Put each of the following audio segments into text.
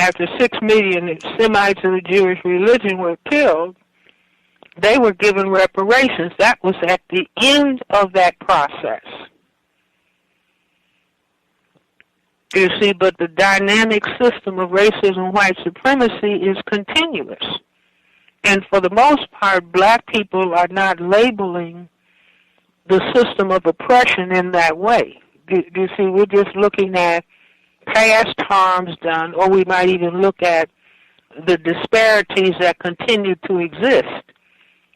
after 6 million Semites of the Jewish religion were killed, they were given reparations. That was at the end of that process. You see, but the dynamic system of racism and white supremacy is continuous. And for the most part, black people are not labeling the system of oppression in that way. You see, we're just looking at past harms done, or we might even look at the disparities that continue to exist.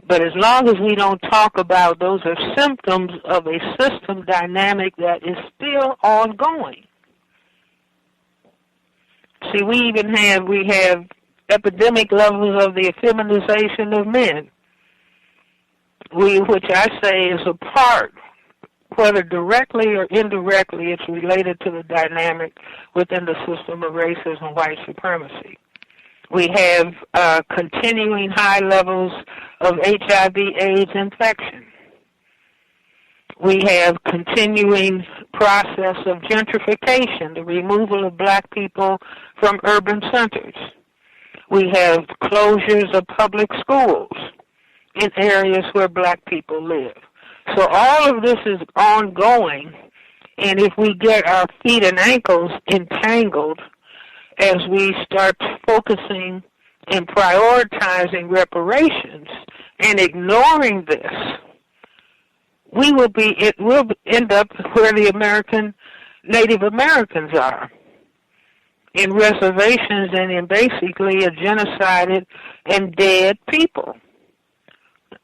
But as long as we don't talk about those are symptoms of a system dynamic that is still ongoing. See, we have epidemic levels of the effeminization of men, which I say is a part, whether directly or indirectly, it's related to the dynamic within the system of racism and white supremacy. We have continuing high levels of HIV/AIDS infection. We have continuing process of gentrification, the removal of black people from urban centers. We have closures of public schools in areas where black people live. So all of this is ongoing, and if we get our feet and ankles entangled as we start focusing and prioritizing reparations and ignoring this, it will end up where the Native Americans are, in reservations and in basically a genocided and dead people.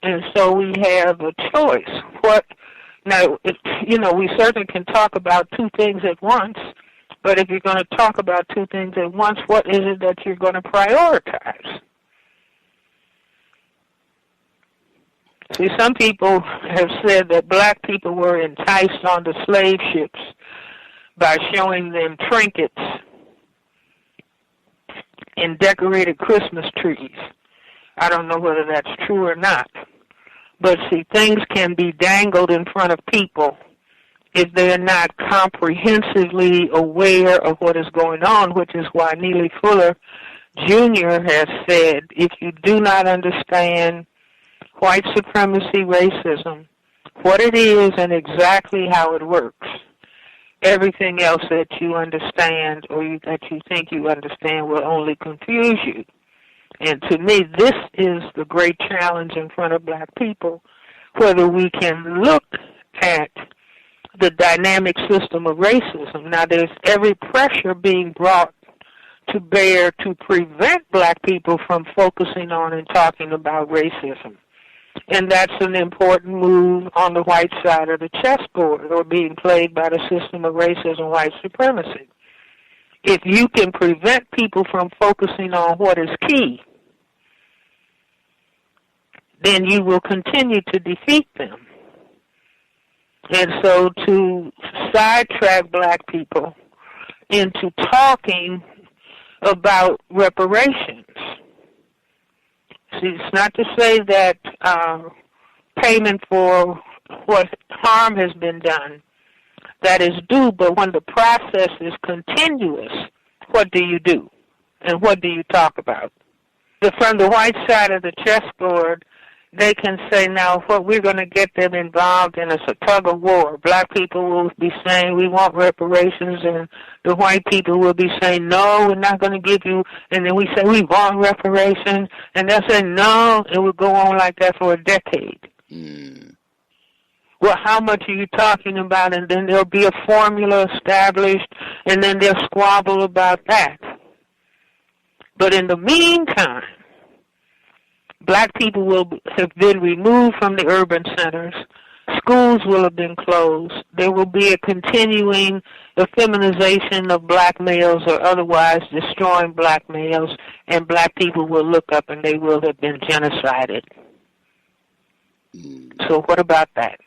And so we have a choice. We certainly can talk about two things at once, but if you're going to talk about two things at once, what is it that you're going to prioritize? See, some people have said that black people were enticed onto slave ships by showing them trinkets and decorated Christmas trees. I don't know whether that's true or not. But see, things can be dangled in front of people if they're not comprehensively aware of what is going on, which is why Neely Fuller Jr. has said, if you do not understand white supremacy, racism, what it is and exactly how it works, everything else that you understand or that you think you understand will only confuse you. And to me, this is the great challenge in front of black people, whether we can look at the dynamic system of racism. Now, there's every pressure being brought to bear to prevent black people from focusing on and talking about racism. And that's an important move on the white side of the chessboard, or being played by the system of racism and white supremacy. If you can prevent people from focusing on what is key, then you will continue to defeat them. And so to sidetrack black people into talking about reparations, see, it's not to say that payment for what harm has been done, that is due, but when the process is continuous, what do you do? And what do you talk about? From the white side of the chessboard, they can say, now, what we're going to get them involved in is a tug of war. Black people will be saying, we want reparations, and the white people will be saying, no, we're not going to give you, and then we say, we want reparations, and they'll say, no, it will go on like that for a decade. Well, how much are you talking about? And then there'll be a formula established, and then they'll squabble about that. But in the meantime, black people will have been removed from the urban centers. Schools will have been closed. There will be a continuing effeminization of black males or otherwise destroying black males, and black people will look up and they will have been genocided. So what about that?